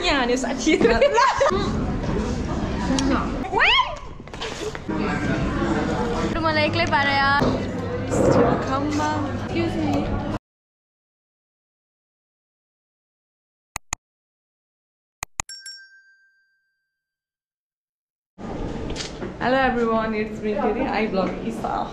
यहाँ नि साथी मलाई एक्लै पार यार Hello everyone, it's me Kiri. I vlog Isa.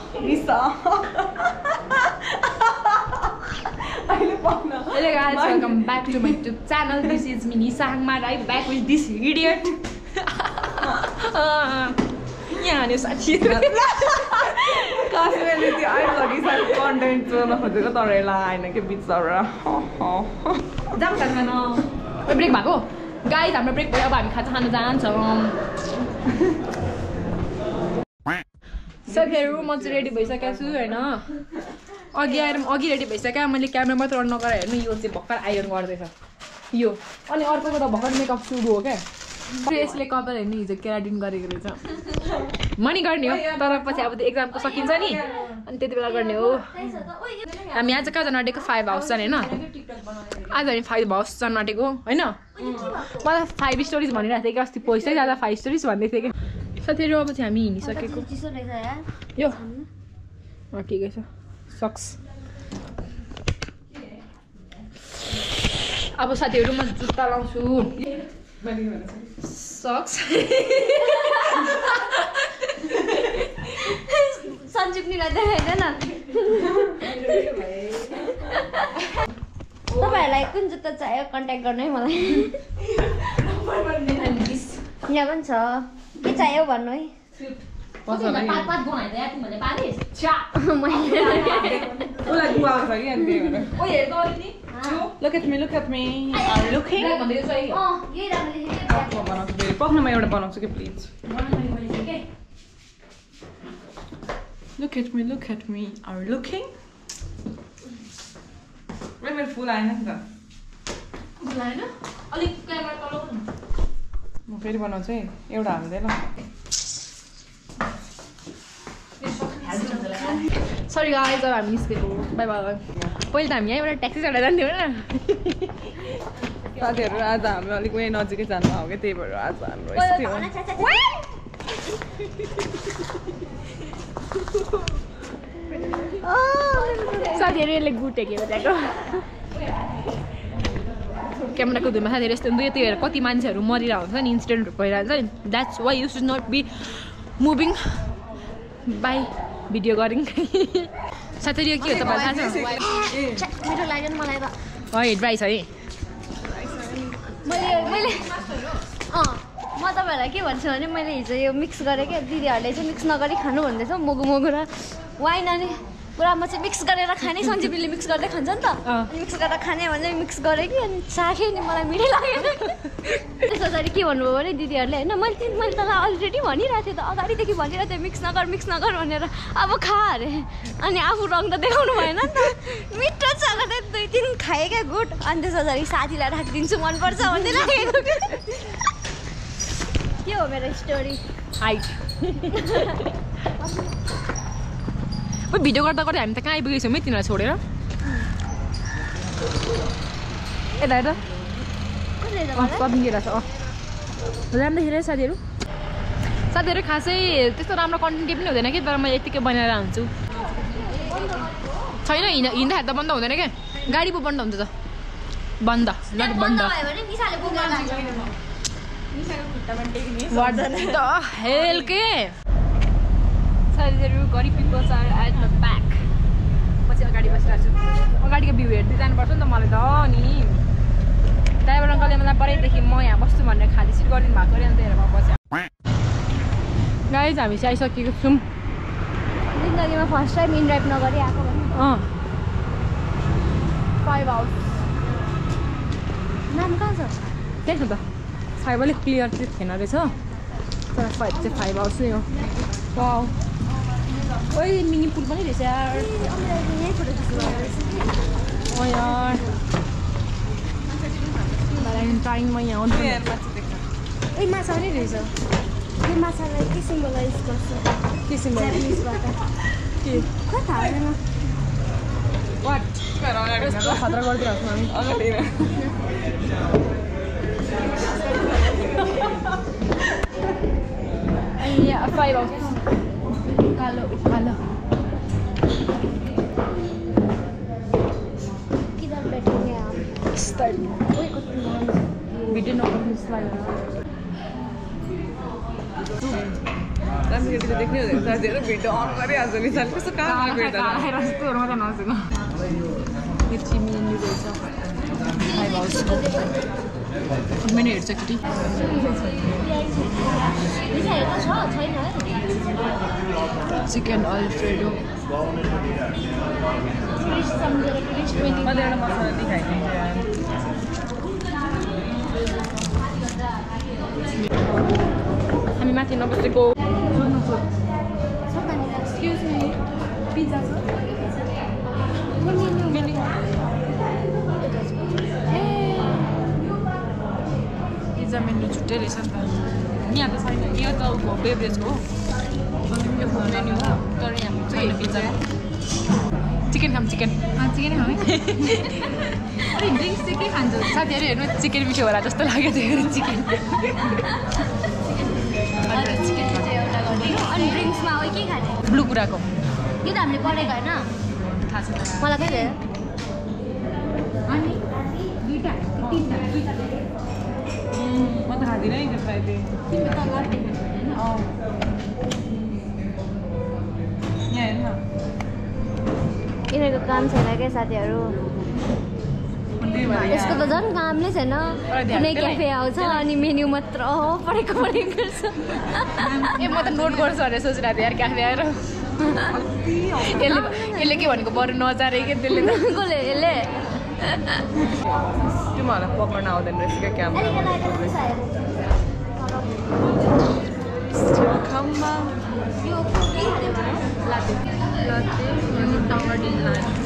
Hello guys, welcome back to my YouTube channel. This is me Nisa Hangma. I'm back with this idiot. यहाँ नि साथी कसैले त्यो I vlog Isa कन्टेन्ट चलाउन खोजेको तर यसलाई आएन के बिचरा जाम खान ब्रेक भएको गाइस हाम्रो ब्रेक भयो अब हामी खाजा खान जान्छौँ साथीहरु म चाहिँ रेडी भइसकेको छु हैन अघि रेडी भइसक्यो मैले क्यामेरा मात्र अन नगरे हेर्नु यो चाहिँ भक्कर आइरन गर्दैछ यो अनि अर्कोको त भक्कर मेकअप सुरु हो क्या यसले कपाल हेर्नु हिजो केराटिन गरेको रहेछ मनी गर्ने हो तर पछि अब एक्जामको सकिन्छ नि अनि त्यति बेला गर्ने हो हामी आज कहाँ जान आँटेको 5 हाउस जाने हैन आज हामी 5 हाउस जान आँटेको हैन मलाई 5 स्टोरीज भनिरहेको थिएँ कि अस्ति पैसै जाँदा 5 स्टोरीज भन्दै थिएँ कि साथीहरु अब चाहिँ हामी हिँडिसकेको यो ठिकै छ सक्स अब साथीहरु म जुत्ता लाउँछु सक्स सञ्जीवनीलाई देखाइदैन तपाईहरुलाई कुन जुत्ता चाहियो कन्ट्याक्ट गर्नु है मलाई यहाँ पनि छ के चाहियो भन्नु है Look at me. Are you looking? पक्नमा एउटा बनाउँछु के please Look at me. Are you looking? मेरो फुल आएन नि त फुल आएन अलिक क्यामेरा तल गर्नु म फेरि बनाउँछु है एउटा हाल्दै ल सरी गाइस अब हामी निस्केको बाइ बाइ पहिले त हामी यहीँबाट ट्याक्सी चढेर जान्थ्यौँ होइन साथीहरु आज हाम्रो अलिक उयो नजिकै जानु हो क्या त्यही भएर आज हाम्रो यस्तो थियो साथीहरु यसले गुटे के बताएको क्यामेराको धुमा साथीहरु यस्तो हुन्छ त्यही भएर कति मान्छेहरू मरिरहेको हुन्छ नि इन्सिडेन्टहरू भइरहेको हुन्छ नि that's why you should not be moving by video गरिङ साथीहरु के हो तपाईलाई थाहा छ मिठो लाग्यो नि मलाई त है ड्राई छ है मैले म तपाईहरुलाई के भन्छु भने मैले हिजो यो मिक्स गरेँ क्या दिदीहरूले चाहिँ मिक्स नगरी खानु भन्दैछ मोगो र वाइन अनि पुरा म चाहिँ मिक्स गरेर खाने सञ्जीवनीले मिक्स गर्दै खान्छ नि त मिक्स गरेर खाने भने मिक्स गरेँ कि अनि चाखेँ नि मलाई मिठै लागेन त्यसपछि के भन्नुभयो भने दिदीहरूले होइन मैले तँलाई अलरेडी भनिरहेको थिएँ त अगाडिदेखि भनिरहेको थिएँ मिक्स नगर भनेर अब खा अरे अनि आफू रङ त देखाउनु भएन नि त मिठो छ गर्दै 2-3 खाएँ क्या गुड अनि त्यसपछि साथीलाई राखिदिन्छु मनपर्छ भन्दै लागेको के हो मेरो स्टोरी हाइट भिडियो गर्दा हामी त कहाँ आइपुगेछौँ है तिनीहरूलाई छोडेर यता हेर कतिखेर छ राम्रोखेर साथीहरु खासै त्यस्तो राम्रो कन्टेन्ट पनि हुँदैन कि तर म यतिकै बनाएर हुन्छु छैन हिँड्दाखेरि त बन्द हुँदैन क्या गाडी पो बन्द हुन्छ त बन्द हेल के साथीहरु गरिब peoples are at the back पछि अगाडि बसिरहेको छु अगाडिको भ्यू हेर्दै जानुपर्छ नि त मलाई त नि ड्राइभर अङ्कलले मलाई परेदेखि म यहाँ बस्छु भनेर खाली सिट गरिदिनु भएको अरे अन्त हेरेर म बसेँ गाइज हामी चाहिँ आइसकेको छौँ जिन्दगीमा फर्स्ट टाइम इन ड्राइभ नगरी आएको भने 5 हाउस नाम कहाँ छ त्यही छ त 5 अलिक क्लियर चाहिँ थिएन रहेछ तर 5 चाहिँ 5 हाउस नै हो वाउ ओइ मिनी पुल पनि रहेछ यार ओ यार भ्यालेन्टाइनमा यहाँ आउँछ ए माछा पनि रहेछ यो माछालाई के सिम्बलाइज गर्छ के सिम्बलाइजबाट के थाहा छैन वाट यस्तो खतरा गरिदिनुहोस् न अगाडि यहाँ 5 आउँछ कालो कालो किधर बैठेंगे आप भिडियो नगर्नु स्लाइड राम्रोकेटीले देख्ने हुँदैन साथीहरू भिडियो अन गरिहाल्छ नि साथी कस्तो कहाँ भेट्दा आएर यस्तोहरू मात्रै नसुन यो चिमिनी रहेछ 5 आउँछ मेनु हेर्छ केटी चिकन अल्फ्रेडो मैले एउटा मसला देखाइदिन्छु हामी माथि नबसेको एक्सक्युज मी पिज्जा छ पिज्जा मेन्यु छुट्टै रहेछ नि त यहाँ त छैन यो त बेभरेजको हो यो मेन्यु हो तर यहाँ छैन पिज्जा चिकन खाऊँ चिकन चिकन खाऊँ अरे ड्रिङ्क्स चाहिँ के खान्छ साथीहरू हेर्नु चिकन मिठो होला जस्तो लाग्यो त्यो चिकन अनि ड्रिङ्क्समा अब के खाने ब्लू कुराको यो त हामीले पढेको होइन थाहा छैन मलाई के भयो अनि दुईटा म त खाँदिनँ नि त्यो फ्राई तिम्रो त लड्ने होइन यहाँ हेर्न यिनीहरूको काम छैन क्या साथीहरू यसको त झन् काम नै छैन कुनै क्याफे आउँछ अनि मेन्यु मात्र पढेको गर्छ ए म त नोट गर्छु भनेर सोचिरहेको थिएँ यार क्याफे आएर यसले के भनेको बरु नचारे के त्यसले त कसले यसले त्यो मलाई पकाउन आउँदैन रहेछ क्या क्यामेरा खम्बा यो के खाने भयो लाते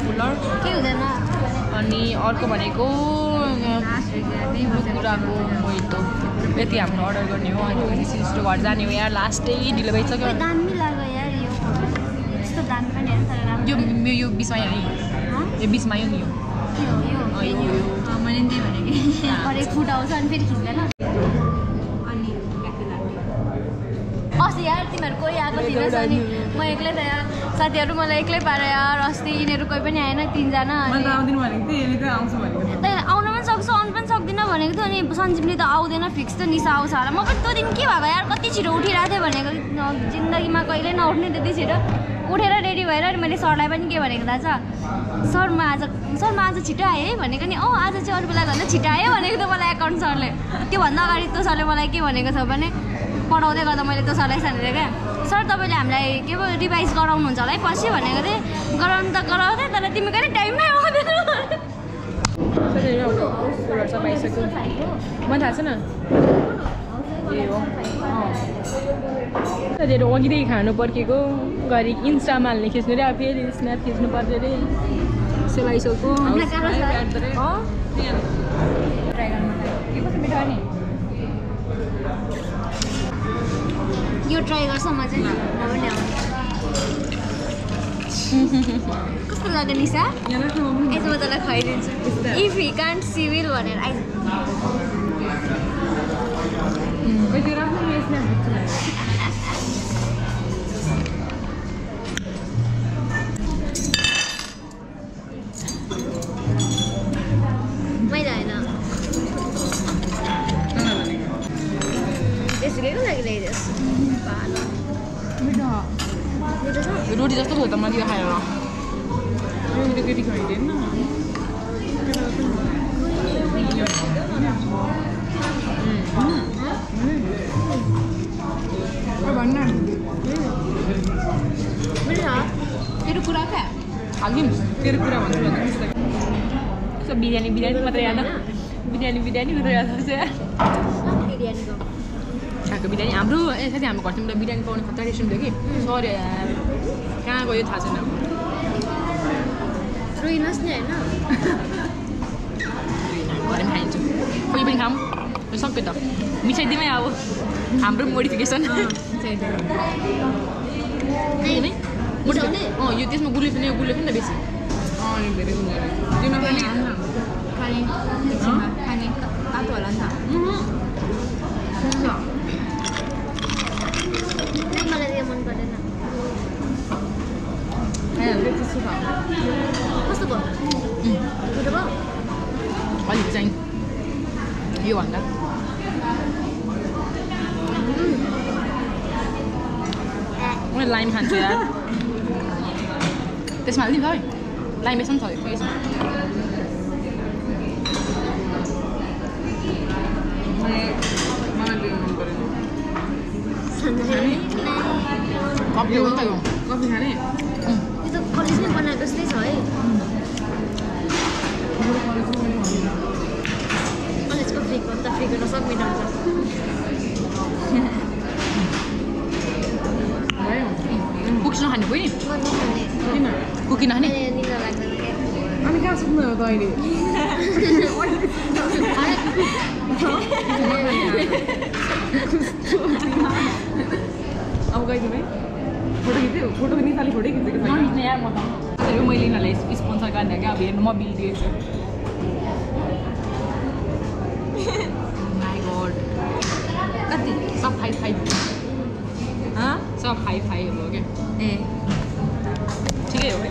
फुलर के हुँदैन अनि अर्को भनेको कुराको मोहितो यति हाम्रो अर्डर गर्ने हो अनि सिस्टर घर जाने हो यार लास्टै ढिलो भइसक्यो दामी लाग्यो यार यो यस्तो दामी पनि हेर्नु तर राम्रो यो बिचमा यहाँ यो बिचमा यो नि यो मैले त्यही भनेको अरे फुट आउँछ अनि फेरि खिच्दैन अनि अस्ति यार तिमीहरू कोही आएको थिएनस् अनि म एक्लै त यार साथीहरू मलाई एक्लै पाएर यार अस्ति यिनीहरू कोही पनि आएन 3 जना मैले त आउँदिन भनेको थिएँ यसले चाहिँ आउँछ भनेको त आउन पनि सक्छु आउनु पनि सक्दिनँ भनेको थियो अनि सञ्जीवनी त आउँदैन फिक्स त निसा आउँछ होला म पनि त्यो दिन के भएको यार कति छिटो उठिरहेको थिएँ भनेको जिन्दगीमा कहिले नउठ्ने त्यति छिटो उठेर रेडी भएर अनि मैले सरलाई पनि के भनेको दाजु सरमा आज छिटो आयो है भनेको नि आज चाहिँ अरू बेला भन्दा छिटो आयो भनेको थियो मलाई एकाउन्ट सरले त्योभन्दा अगाडि त्यो सरले मलाई के भनेको छ भने पढाउँदै गर्दा मैले त्यो सरलाई सानेर क्या सर तपाईँले हामीलाई के पो रिभाइज गराउनुहुन्छ होला है पछि भनेको थिएँ गराउनु त गराउँथेँ तर तिमी कहिले टाइममै आउँदैन मलाई थाहा छैन ए हो साथीहरू अघिदेखि खानु पर्खेको घरि इन्स्टामा हाल्ने खिच्नु रे अब फेरि स्न्याप खिच्नु पर्छ अरे सेलाइसोको यो ट्राई गर्छ म चाहिँ कस्तो लाग्यो निसा यसो म तँलाई खुवाइदिन्छु if he can't see will भनेर मैले होइन त्यसरी के लागि ल्याइदियोस् रोटी जस्तो थियो त मैले यो खाएर केटी खुवाइदिएन भन्न तेरो कुरा क्या हालिदिउँ तेरो कुरा भन्छु यसो बिरयानी मात्रै याद बिरयानी मात्रै याद आउँछ बिरयानीको खाएको बिरयानी हाम्रो साथी हाम्रो घरतिर बिरयानी पाउने खतरा रेस्टुरेन्ट थियो कि सरी कहाँ गयो थाहा छैन रोइनस् नि होइन घरमा खाइन्छ कोही पनि खाऊँ सक्यो त मिसाइदिमै अब हाम्रो मोडिफिकेसन यो त्यसमा गुलियो पनि त बेसी अनि धेरै सुन्दर रहेछ तिम्रो पनि खाने खाने तातो होला नि त मलाई यो मन परेन त्यस्तो छ कस्तो भयो मिठो भयो अलिक चाहिँ यो भन्दा म लाइम खान्छु यार त्यसमा हाल्दिनु है लाइम यसमा छ यसमा मलाई त्यो मन परेन कफी हो नि त यो कफी खाने यो त कलेजमै बनाएको जस्तै छ है कलेजको फ्रीको त फ्रीको त सब मिठो हुन्छ कुकिज नखाने कोही नि म नखाने किन कुकी नखाने निद्रा लाग्दैन क्या अनि कहाँ सुत्नु हो त अहिले अब गइदिउँ है फोटो खिच्यो फोटो निकाली फोटो खिचेको छ नखिच्ने यार म त यो मैले यिनीहरूलाई स्पोन्सर गर्ने क्या अब हेर्नु म बिल दिएछु माई गड कति सब 5 सब 5 हो क्या ए ठिकै हो है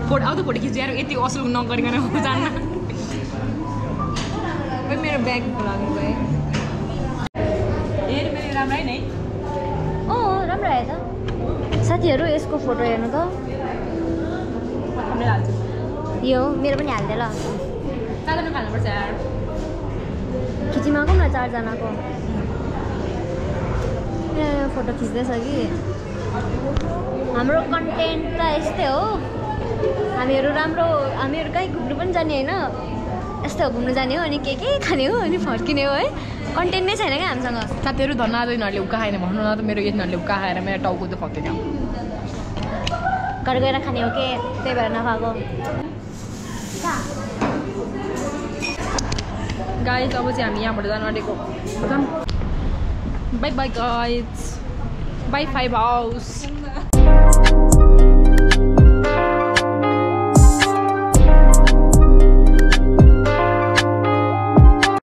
फोटो आउँदा फोटो खिचेर यति असुल नगरिकन जान्न मेरो ब्यागको लागि भयो हेर मेरो राम्रो है नै राम्रो आयो त साथीहरू यसको फोटो हेर्नु त पठाउनै हाल्छु यो मेरो पनि हालिदिए ल चाँदो खानुपर्छ यार खिचिमागौँ न 4 जनाको फोटो खिच्दैछ कि हाम्रो कन्टेन्ट त यस्तै हो हामीहरू कहीँ घुम्नु पनि जाने होइन यस्तो हो घुम्नु जाने हो अनि के खाने हो अनि फर्किने हो है कन्टेन्ट नै छैन क्या हामीसँग साथीहरू धन्यवाद यिनीहरूले उक्का खाएन भन्नु न त मेरो यिनीहरूले उक्का खाएर मेरो टाउको त फक्यो क्या घर गएर खाने हो के त्यही भएर नखाएको गाइज अब चाहिँ हामी यहाँबाट जानु आँटेको by by guys by 5 house